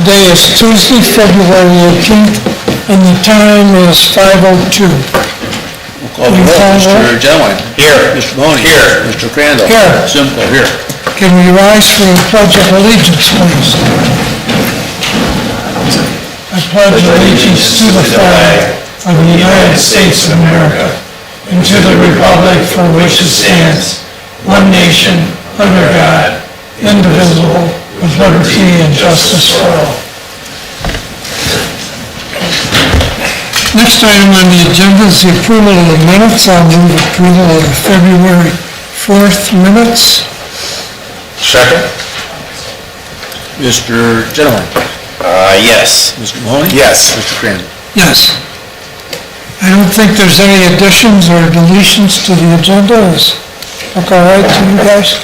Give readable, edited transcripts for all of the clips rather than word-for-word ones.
Today is Tuesday, February 18th, and the time is 5:02. We'll call the roll. Mr. Genowine. Here. Mr. Mahoney. Here. Mr. Crandall. Here. Simcoe. Here. Can we rise for the Pledge of Allegiance, please? I pledge allegiance to the flag of the United States of America and to the republic for which it stands, one nation, under God, indivisible, with liberty and justice for all. Next item on the agenda is the approval of the minutes. I'll move approval of the February 4th minutes. Second. Mr. Genowine. Yes. Mr. Mahoney. Yes. Mr. Crandall. Yes. I don't think there's any additions or deletions to the agenda. Is that all right to you guys?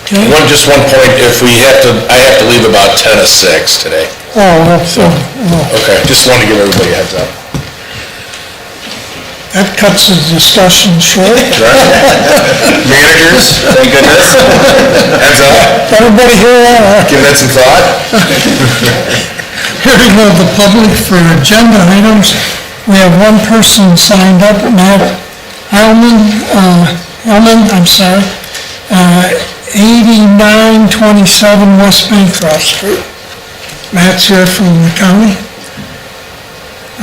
Okay. Just one point, if we have to, I have to leave about 10:06 today. Oh, that's, Okay, just want to give everybody a heads up. that cuts the discussion short. Managers, thank goodness. Heads up. Everybody hear that? Give that some thought. Hearing of the public for agenda items, we have one person signed up, Matt Hellman, 8927 West Bancroft Street. Matt's here from the county.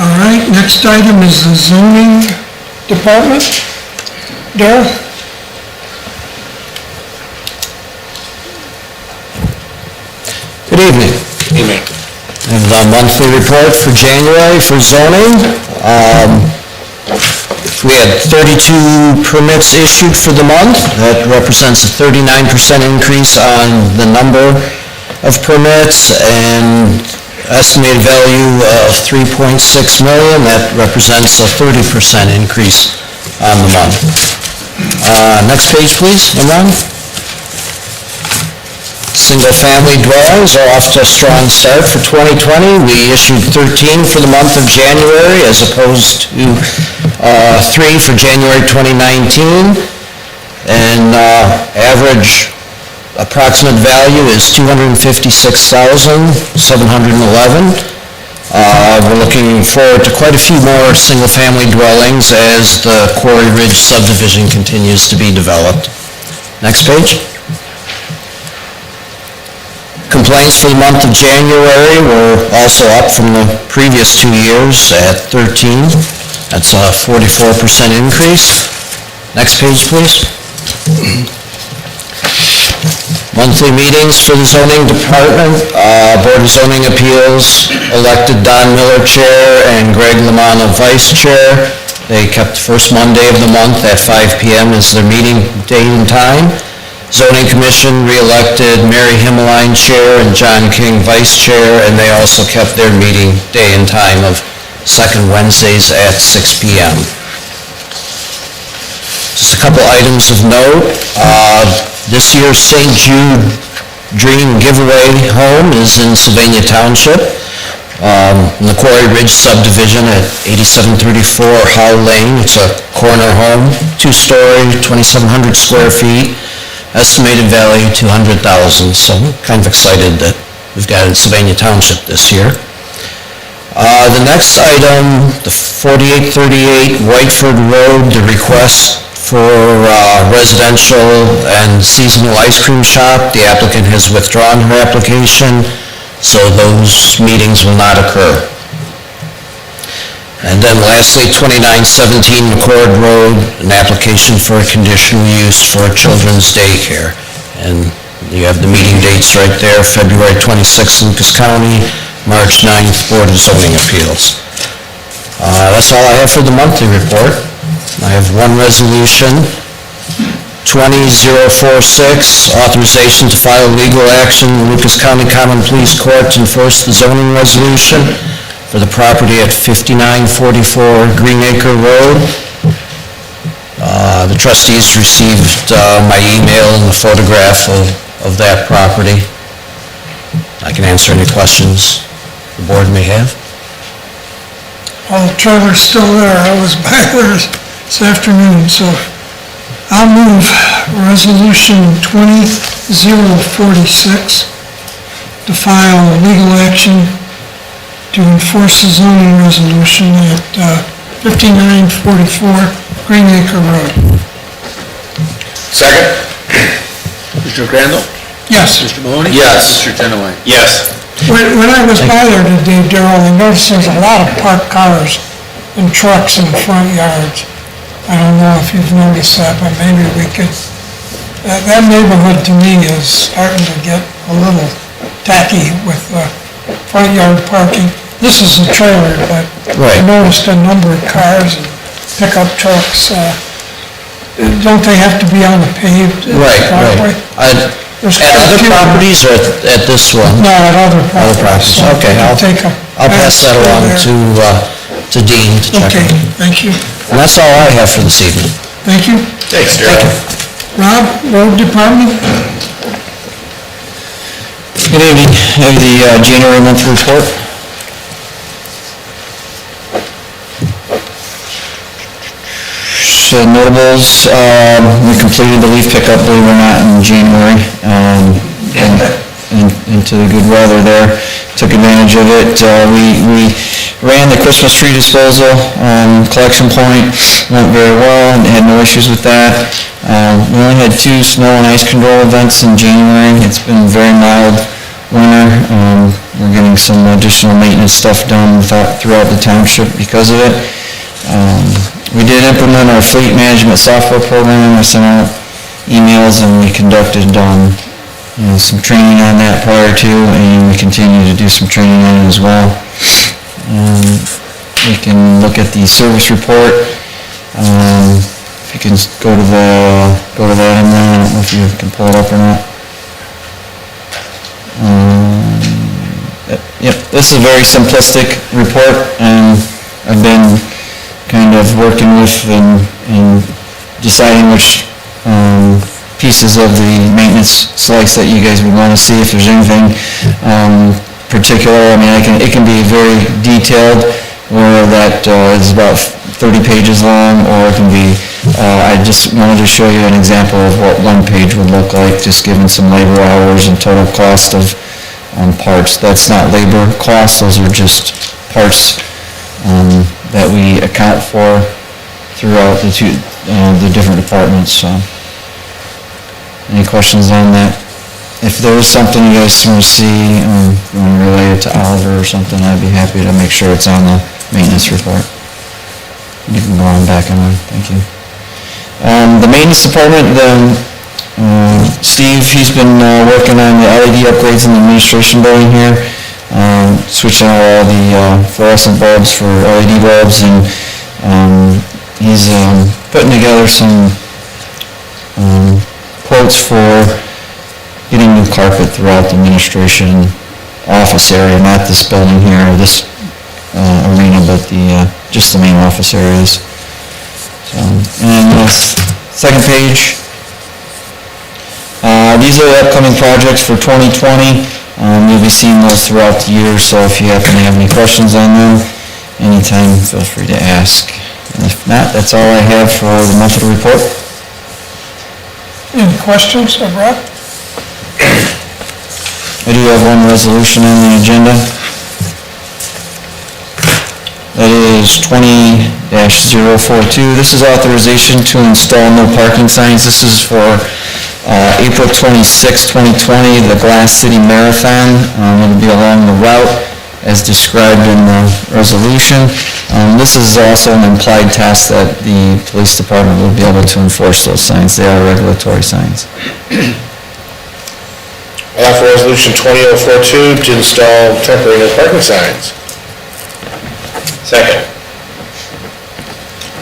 All right, next item is the zoning department. Darrell? Good evening. Evening. I have the monthly report for January for zoning. We had 32 permits issued for the month. That represents a 39% increase on the number of permits and estimated value of $3.6 million. That represents a 30% increase on the month. Next page, please, Imran. Single-family dwellings are off to a strong start for 2020. We issued 13 for the month of January as opposed to 3 for January 2019. And average approximate value is $256,711. We're looking forward to quite a few more single-family dwellings as the Quarry Ridge subdivision continues to be developed. Next page. Complaints for the month of January were also up from the previous 2 years at 13. That's a 44% increase. Next page, please. Monthly meetings for the zoning department. Board of Zoning Appeals elected Don Miller chair and Greg Lamanna vice chair. They kept the first Monday of the month at 5 p.m. as their meeting date and time. Zoning Commission re-elected Mary Himmeline chair and John King vice chair, and they also kept their meeting day and time of second Wednesdays at 6 p.m. Just a couple items of note. This year's St. Jude Dream Giveaway Home is in Sylvania Township, in the Quarry Ridge subdivision at 8734 Howe Lane. It's a corner home, 2-story, 2,700 square feet. Estimated value $200,000, so I'm kind of excited that we've got it in Sylvania Township this year. The next item, the 4838 Whiteford Road, the request for residential and seasonal ice cream shop. The applicant has withdrawn her application, so those meetings will not occur. And then lastly, 2917 McCord Road, an application for a conditional use for a children's daycare. And you have the meeting dates right there, February 26th, Lucas County, March 9th, Board of Zoning Appeals. That's all I have for the monthly report. I have one resolution, 20046, authorization to file legal action in Lucas County Common Pleas Court to enforce the zoning resolution for the property at 5944 Greenacre Road. The trustees received my email and the photograph of that property. I can answer any questions the board may have. Oh, Trevor's still there. I was back there this afternoon, so I'll move resolution 20046 to file a legal action to enforce the zoning resolution at 5944 Green Acre Road. Second? Mr. Crandall? Yes. Mr. Mahoney? Yes. Mr. Genoway? Yes. When I was by there today, Darrell, I noticed there's a lot of parked cars and trucks in the front yards. I don't know if you've noticed that, but maybe we could, that neighborhood to me is starting to get a little tacky with front yard parking. This is a trailer, but I Right. noticed a number of cars and pickup trucks. Don't they have to be on the paved driveway? There's At quite a other few. properties or at this one? No, at other properties. properties, So okay, we can take a I'll pass that pass along through there. to Dean to check. Okay, thank you. And that's all I have for this evening. Thank you. Thanks, Darrell. Rob, Road Department? Good evening. I have the January monthly report. So notables, we completed the leaf pickup, believe it or not, in January, into the good weather there. Took advantage of it. We ran the Christmas tree disposal, collection point, went very well, and had no issues with that. We only had 2 snow and ice control events in January. It's been very mild winter. We're getting some additional maintenance stuff done throughout the township because of it. We did implement our fleet management software program. I sent out emails and we conducted some training on that prior to, and we continue to do some training on it as well. We can look at the service report. If you can go to that, and then I don't know if you can pull it up or not. Yep, this is a very simplistic report, and I've been kind of working with and deciding which pieces of the maintenance slides that you guys would want to see, if there's anything particular. I mean, it can be very detailed, where that is about 30 pages long, or it can be, I just wanted to show you an example of what one page would look like, just given some labor hours and total cost of parts. That's not labor costs, those are just parts that we account for throughout the different departments. So, any questions on that? If there is something you guys want to see, you want to relate it to Oliver or something, I'd be happy to make sure it's on the maintenance report. You can go on back and on. Thank you. The maintenance department, Steve, he's been working on the LED upgrades in the administration building here. Switching out all the fluorescent bulbs for LED bulbs, and he's putting together some quotes for getting new carpet throughout the administration office area, not this building here, or this arena, but just the main office areas. So, and the second page, these are the upcoming projects for 2020. You'll be seeing those throughout the year, so if you happen to have any questions on them, anytime, feel free to ask. And if not, that's all I have for the monthly report. Any questions of Rob? I do have one resolution on the agenda. That is 20-042. This is authorization to install no parking signs. This is for April 26, 2020, the Glass City Marathon. It'll be along the route as described in the resolution. This is also an implied task that the police department will be able to enforce those signs. They are regulatory signs. I'll offer resolution 20-042 to install temporary no parking signs. Second.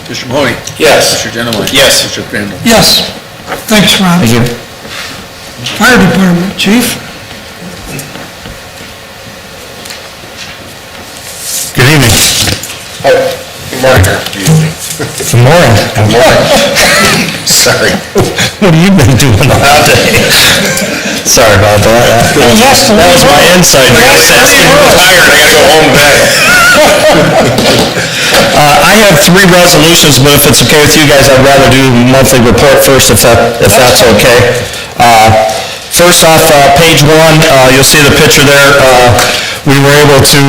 Mr. Mahoney? Yes. Mr. Genoway? Yes. Mr. Crandall? Yes. Thanks, Rob. Thank you. Fire Department, Chief? Good evening. Hi. Good morning. Good morning. Good morning. Sorry. What have you been doing all day? Sorry about that. Yes, That was my insight. I'm tired, I gotta go home to bed. I have 3 resolutions, but if it's okay with you guys, I'd rather do monthly report first, if that's okay. First off, page 1, you'll see the picture there. We were able to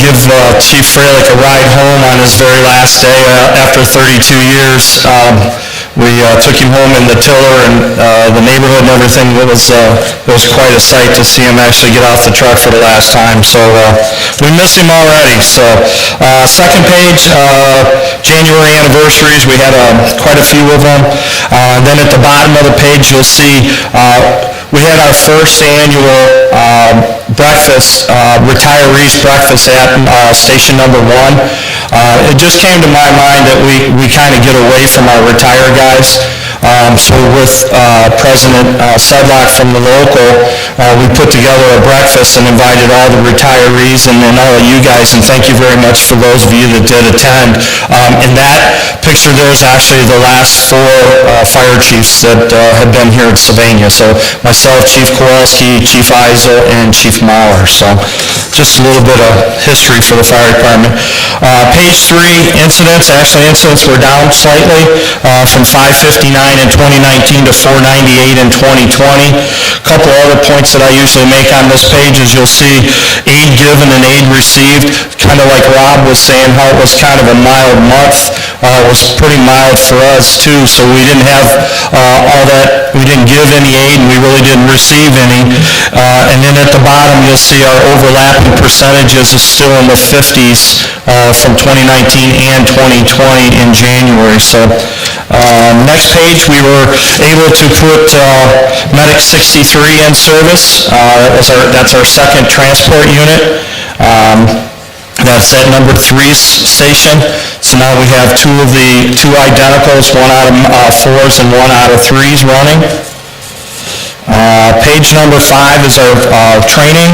give Chief Freilich a ride home on his very last day after 32 years. We took him home in the tiller, and the neighborhood and everything, it was quite a sight to see him actually get off the truck for the last time. So we miss him already. So second page, January anniversaries, we had quite a few of them. Then at the bottom of the page, you'll see we had our first annual breakfast, retirees breakfast at station number 1. It just came to my mind that we kind of get away from our retired guys. So with President Sedlock from the local, we put together a breakfast and invited all the retirees and all of you guys, and thank you very much for those of you that did attend. And that picture there is actually the last 4 fire chiefs that have been here at Sylvania. So myself, Chief Kowalski, Chief Eisel, and Chief Mauer. So just a little bit of history for the fire department. Page 3, incidents. Actually, incidents were down slightly from 559 in 2019 to 498 in 2020. A couple other points that I usually make on this page is you'll see aid given and aid received. Kind of like Rob was saying, how it was kind of a mild month. It was pretty mild for us too, so we didn't have all that, we didn't give any aid and we really didn't receive any. And then at the bottom you'll see our overlapping percentages is still in the 50s from 2019 and 2020 in January. So next page, we were able to put Medic 63 in service. That's our second transport unit. That's at number 3's station. So now we have 2 identicals, 1 out of 4s and 1 out of 3s running. Page number 5 is our training.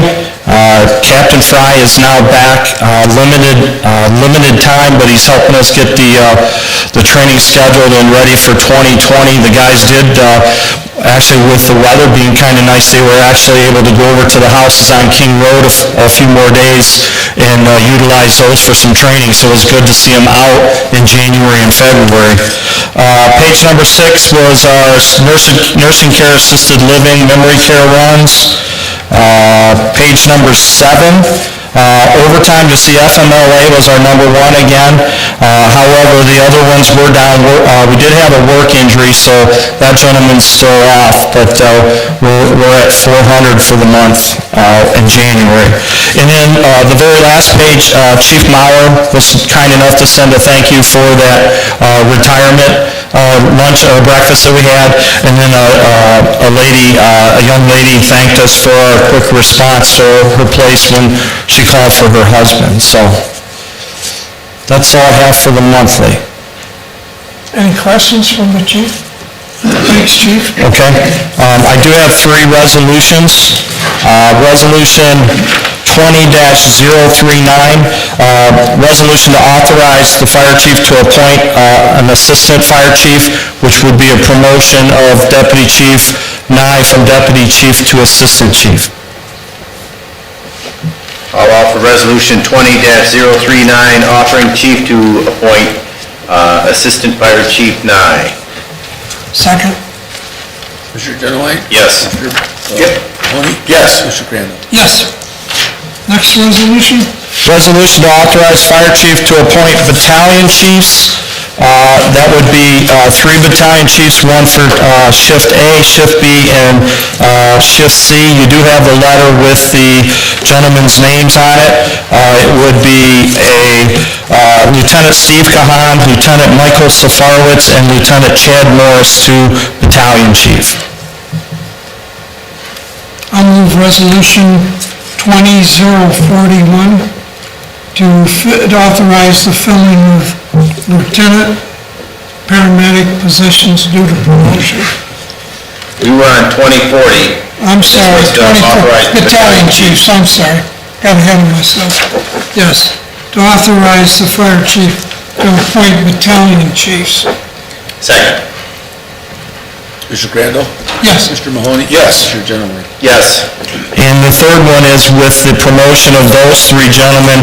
Captain Fry is now back, limited time, but he's helping us get the training scheduled and ready for 2020. The guys did, actually with the weather being kind of nice, they were actually able to go over to the houses on King Road a few more days and utilize those for some training. So it was good to see them out in January and February. Page number 6 was our nursing care assisted living memory care runs. Page number 7, overtime, you see FMLA was our number 1 again. However, the other ones were down. We did have a work injury, so that gentleman's still off, but we're at 400 for the month in January. And then the very last page, Chief Mauer was kind enough to send a thank you for that retirement lunch or breakfast that we had, and then a young lady thanked us for our quick response to her place when she called for her husband. So that's all I have for the monthly. Any questions from the chief? Thanks, Chief. Okay. I do have 3 resolutions. Resolution 20-039, resolution to authorize the fire chief to appoint an assistant fire chief, which would be a promotion of Deputy Chief Nye from Deputy Chief to Assistant Chief. I'll offer Resolution 20-039, offering Chief to appoint Assistant Fire Chief Nye. Second? Mr. Genowine? Yes. Mr. Mahoney? Yes. Mr. Crandall? Yes. Next resolution? Resolution to authorize fire chief to appoint battalion chiefs. That would be 3 battalion chiefs, 1 for Shift A, Shift B, and Shift C. You do have the letter with the gentlemen's names on it. It would be Lieutenant Steve Kahan, Lieutenant Michael Safarowitz, and Lieutenant Chad Morris to battalion chief. I'll move resolution 20-041 to authorize the filling of lieutenant paramedic positions due to promotion. We were on 2040. I'm sorry, This was to authorize battalion chiefs, I'm sorry, got ahead of myself. Yes, to authorize the fire chief to appoint battalion chiefs. Second. Mr. Crandall? Yes. Mr. Mahoney? Yes. Mr. Genoway? Yes. And the third one is with the promotion of those three gentlemen.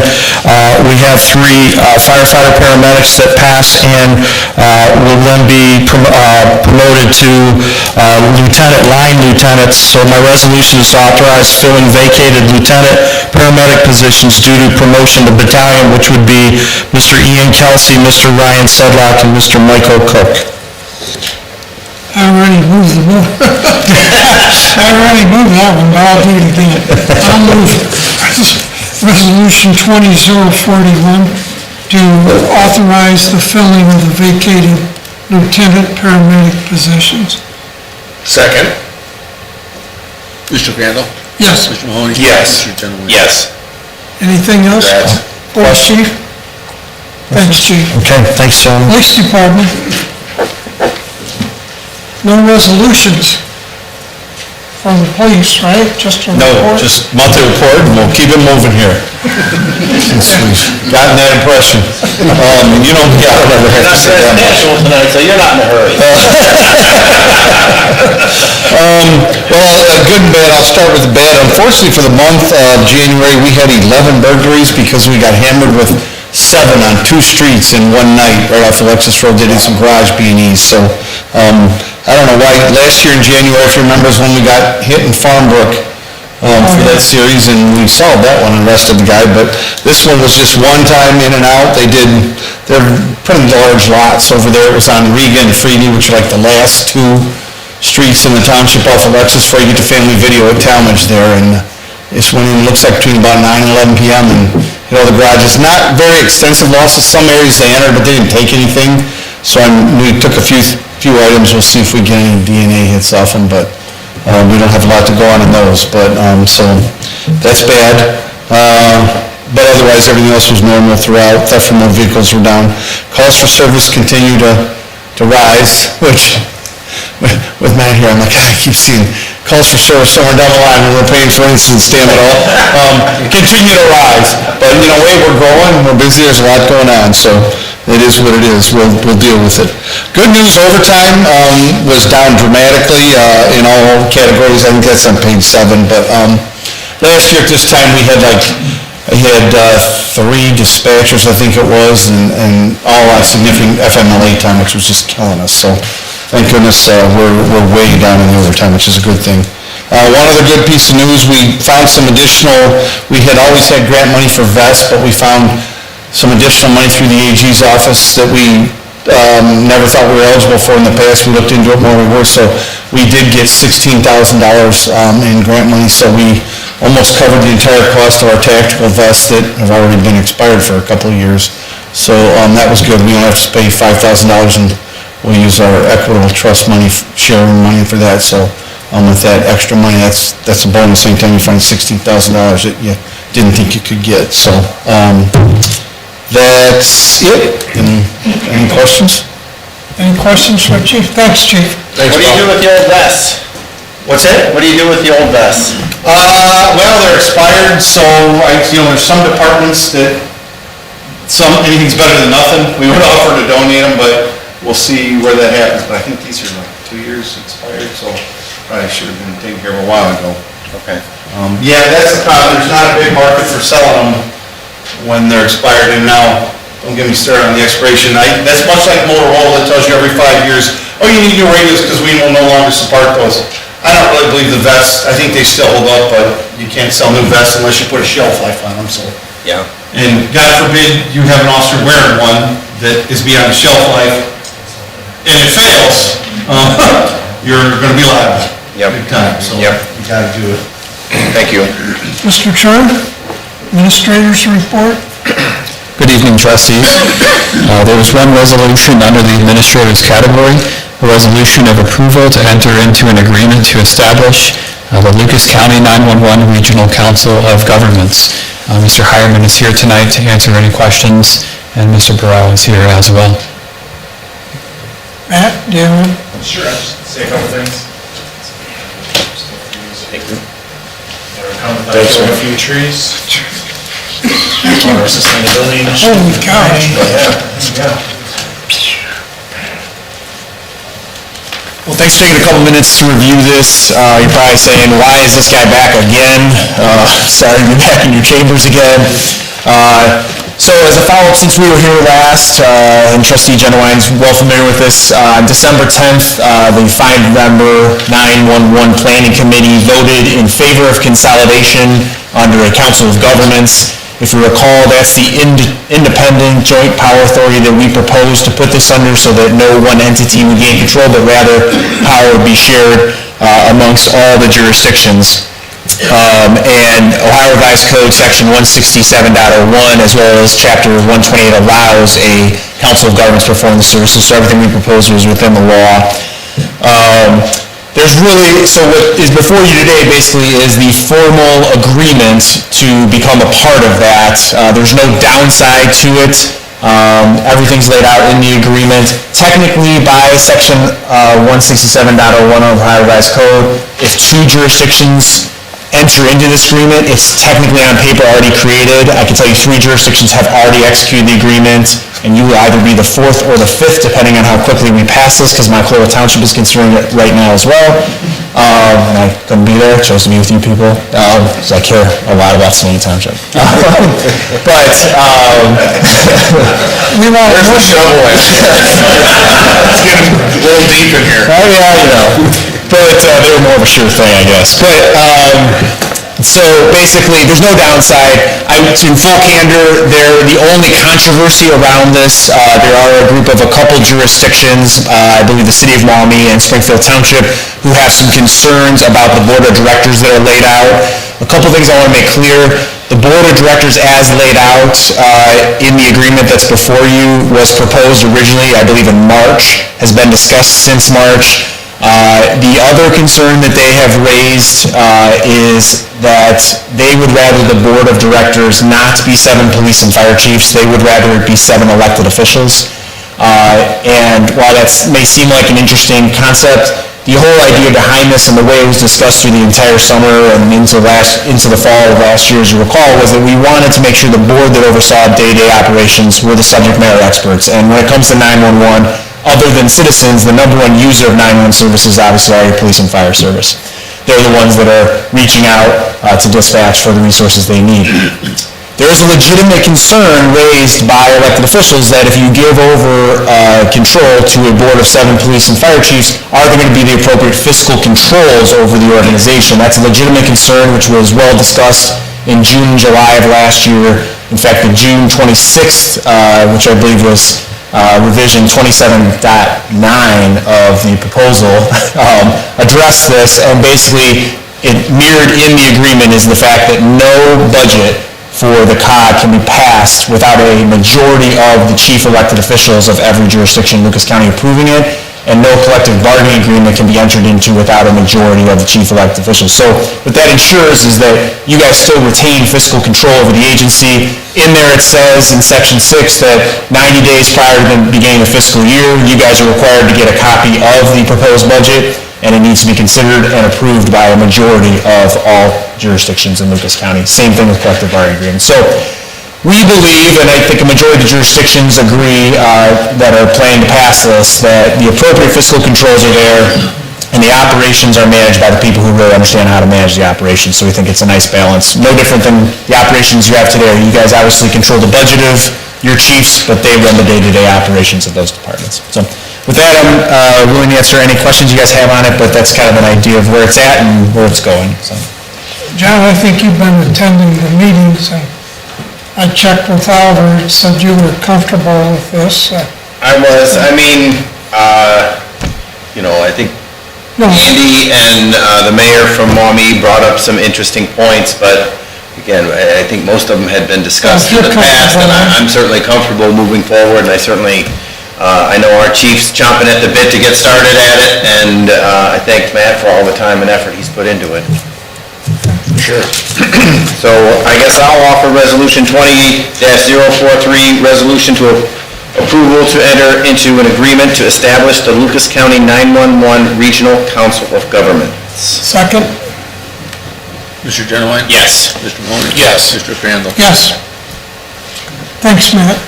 We have three firefighter paramedics that pass and will then be promoted to line lieutenants. So my resolution is to authorize filling vacated lieutenant paramedic positions due to promotion to battalion, which would be Mr. Ian Kelsey, Mr. Ryan Sedlock, and Mr. Michael Cook. I already moved the vote. I already moved that one, but I'll do it again. I'll move Resolution 20041 to authorize the filling of the vacated lieutenant paramedic positions. Second. Mr. Crandall? Yes. Mr. Mahoney? Yes. Mr. Genoway? Yes. Anything else? Congrats. Police chief? Thanks, chief. Okay, thanks, John. Police department? No resolutions from the police, right? Just a No, report? just monthly report, and we'll keep it moving here. Since we've gotten that impression. You don't, yeah, I don't ever have to sit down. tonight, so you're not in a hurry. Well, good and bad, I'll start with the bad. Unfortunately, for the month of January, we had 11 burglaries because we got hammered with 7 on 2 streets in one night, right off Alexis Road. They did some garage B&Es, so, I don't know why, last year in January, if you remember, is when we got hit in Farmbrook, for that series, and we solved that one and arrested the guy, but this one was just one time in and out. They're pretty large lots over there. It was on Regan and Freedy, which are like the last 2 streets in the township off Alexis before you get to Family Video at Talmadge there, and this went in, looks like between about 9 and 11 p.m., and, the garages, not very extensive losses. Some areas they entered, but they didn't take anything, so we took a few items. We'll see if we get any DNA hits off them, but we don't have a lot to go on in those, but, so, that's bad. But otherwise, everything else was normal throughout. Theft from motor vehicles were down. Calls for service continue to rise, which, with Matt here, I'm like, I keep seeing calls for service somewhere down the line when we're paying for instant stamp at all. Continue to rise, but, hey, we're growing, we're busy, there's a lot going on, so it is what it is. We'll deal with it. Good news, overtime was down dramatically in all categories. I think that's on page 7, but last year at this time, we had 3 dispatchers, I think it was, and all on significant FMLA time, which was just killing us, so thank goodness we're way down in the overtime, which is a good thing. One other good piece of news, we found some additional, we had always had grant money for vests, but we found some additional money through the AG's office that we never thought we were eligible for in the past. We looked into it more, we were, so we did get $16,000 in grant money, so we almost covered the entire cost of our tactical vests that have already been expired for a couple of years. So that was good. We don't have to pay $5,000, and we'll use our equitable trust money, sharing money for that. So with that extra money, that's a bonus anytime you find $16,000 that you didn't think you could get. So that's it. Any questions? Any questions for Chief? Thanks, Chief. What do you do with the old vests? What's that? What do you do with the old vests? Well, they're expired, so there's some departments that anything's better than nothing. We would offer to donate them, but we'll see where that happens. But I think these are like 2 years expired, so probably should have been taken care of a while ago. Okay. Yeah, that's the problem. There's not a big market for selling them when they're expired, and now, don't get me started on the expiration. That's much like Motorola that tells you every 5 years, oh, you need new radios because we will no longer support those. I don't really believe the vests, I think they still hold up, but you can't sell new vests unless you put a shelf life on them, so. Yeah. And God forbid you have an officer wearing one that is beyond the shelf life, and it fails, you're gonna be liable. Yep. Big time, so you Yep. gotta do it. Thank you. Mr. Chur, Administrator's report. Good evening, trustees. There was one resolution under the administrator's category, a resolution of approval to enter into an agreement to establish the Lucas County 911 Regional Council of Governments. Mr. Hireman is here tonight to answer any questions, and Mr. Burrell is here as well. Matt, do you have one? Sure, I'll just say a couple things. Come with a few trees. On our sustainability initiative. Holy cow. Well, thanks for taking a couple minutes to review this. You're probably saying, why is this guy back again? Sorry to be back in your chambers again. So as a follow-up, since we were here last, and Trustee Genowine's well familiar with this, on December 10th, the 5-member 911 Planning Committee voted in favor of consolidation under a Council of Governments. If you recall, that's the independent joint power authority that we proposed to put this under so that no one entity would gain control, but rather power would be shared amongst all the jurisdictions. And Ohio Revised Code Section 167.01 as well as Chapter 128 allows a Council of Governments to perform the services, so everything we propose is within the law. So what is before you today basically is the formal agreement to become a part of that. There's no downside to it. Everything's laid out in the agreement. Technically, by Section 167.01 of Ohio Revised Code, if two jurisdictions enter into this agreement, it's technically on paper already created. I can tell you 3 jurisdictions have already executed the agreement, and you will either be the 4th or the 5th, depending on how quickly we pass this, because Monclova Township is considering it right now as well. And I couldn't be there, chose to be with you people, because I care a lot about Savannah Township. But, Where's the shovel at? It's getting a little deep in here. Oh, yeah, you know. But they were more of a sure thing, I guess. But, so basically, there's no downside. In full candor, the only controversy around this, there are a group of a couple jurisdictions, I believe the City of Maumee and Springfield Township, who have some concerns about the Board of Directors that are laid out. A couple things I want to make clear. The Board of Directors as laid out in the agreement that's before you was proposed originally, I believe in March, has been discussed since March. The other concern that they have raised is that they would rather the Board of Directors not be 7 police and fire chiefs. They would rather it be 7 elected officials. And while that may seem like an interesting concept, the whole idea behind this and the way it was discussed through the entire summer and into the fall of last year, as you recall, was that we wanted to make sure the board that oversaw day-to-day operations were the subject matter experts. And when it comes to 911, other than citizens, the number one user of 911 services obviously are your police and fire service. They're the ones that are reaching out to dispatch for the resources they need. There is a legitimate concern raised by elected officials that if you give over control to a board of 7 police and fire chiefs, are there going to be the appropriate fiscal controls over the organization? That's a legitimate concern which was well discussed in June and July of last year. In fact, the June 26th, which I believe was revision 27.9 of the proposal, addressed this, and basically it mirrored in the agreement is the fact that no budget for the COG can be passed without a majority of the chief elected officials of every jurisdiction in Lucas County approving it, and no collective bargaining agreement can be entered into without a majority of the chief elected officials. So what that ensures is that you guys still retain fiscal control over the agency. In there it says in Section 6 that 90 days prior to the beginning of the fiscal year, you guys are required to get a copy of the proposed budget, and it needs to be considered and approved by a majority of all jurisdictions in Lucas County. Same thing with collective bargaining agreements. So we believe, and I think a majority of the jurisdictions agree that are planning to pass this, that the appropriate fiscal controls are there and the operations are managed by the people who really understand how to manage the operations. So we think it's a nice balance. No different than the operations you have today. You guys obviously control the budget of your chiefs, but they run the day-to-day operations of those departments. So with that, I'm willing to answer any questions you guys have on it, but that's kind of an idea of where it's at and where it's going. So. John, I think you've been attending the meetings, and I checked with Oliver, it said you were comfortable with this. I was, I think Andy and the mayor from Maumee brought up some interesting points, but again, I think most of them had been discussed in the past, and I'm certainly comfortable moving forward, and I certainly, I know our chief's chomping at the bit to get started at it, and I thank Matt for all the time and effort he's put into it. Sure. So I guess I'll offer Resolution 20-043, resolution to approval to enter into an agreement to establish the Lucas County 911 Regional Council of Governments. Second? Mr. Genowine? Yes. Mr. Mahoney? Yes. Mr. Crandall? Yes. Thanks, Matt.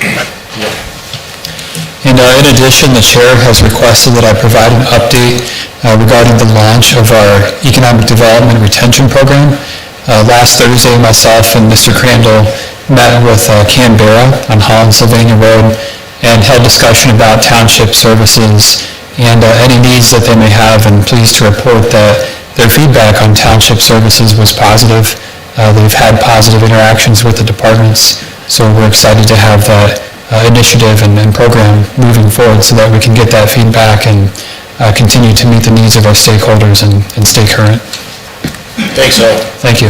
And in addition, the chair has requested that I provide an update regarding the launch of our Economic Development Retention Program. Last Thursday, myself and Mr. Crandall met with Canberra on Holland-Sylvania Road and held discussion about township services and any needs that they may have, and pleased to report that their feedback on township services was positive. They've had positive interactions with the departments, so we're excited to have that initiative and program moving forward so that we can get that feedback and continue to meet the needs of our stakeholders and stay current. Thanks, Al. Thank you.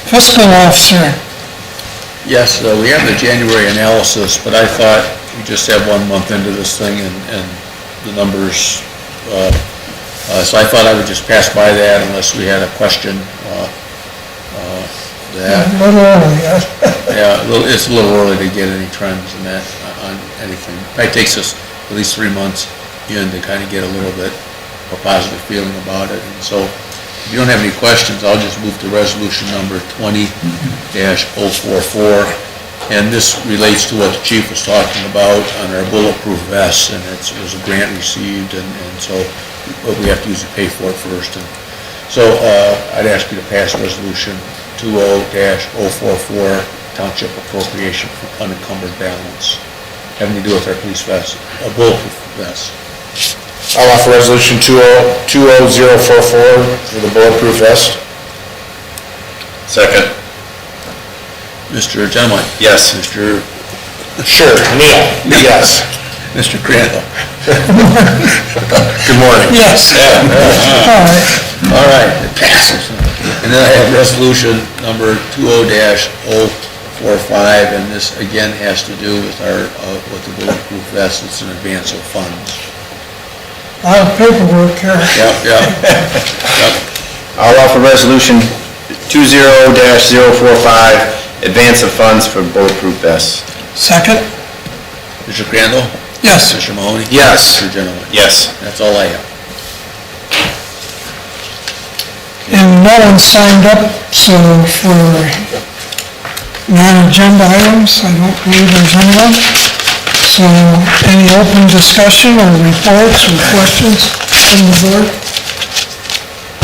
Fiscal officer, Yes, we have the January analysis, but I thought we just have 1 month into this thing and the numbers, so I thought I would just pass by that unless we had a question. a little early, Yeah, it's a little early to get any trends in that, on anything. It takes us at least 3 months in to kind of get a little bit of a positive feeling about it. And so, if you don't have any questions, I'll just move to resolution number 20-044. And this relates to what the chief was talking about on our bulletproof vests, and it was a grant received, and so but we have to usually pay for it first. And so I'd ask you to pass resolution 20-044, township appropriation for unencumbered balance, having to do with our police vests, bulletproof vests. I'll offer resolution 20044 for the bulletproof vest. Second. Mr. Genowine? Yes. Mr. Sure, Neil, yes. Mr. Crandall? Good morning. yes. All right, All right, it passes. And then I have resolution number 20-045, and this again has to do with our, with the bulletproof vest. It's an advance of funds. a lot of paperwork here. Yep. I'll offer resolution 20-045, advance of funds for bulletproof vests. Second, Mr. Crandall? yes. Mr. Mahoney? Yes. Mr. Genowine? Yes. That's all I have. And no one signed up, so for non-agenda items, I don't believe there's anyone. So any open discussion or reports or questions from the board?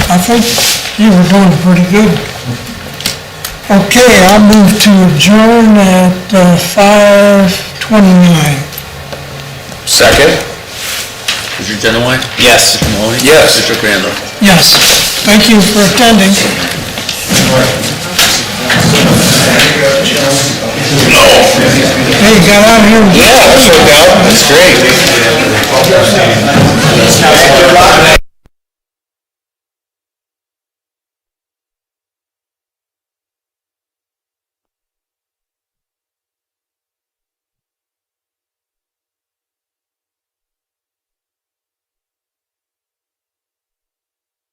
I think you were doing pretty good. Okay, I'll move to adjourn at 5:29. Second? Mr. Genowine? Yes. Mr. Mahoney? Yes. Mr. Crandall? Yes, thank you for attending. Hey, got out of here. Yeah, that worked out. That's great.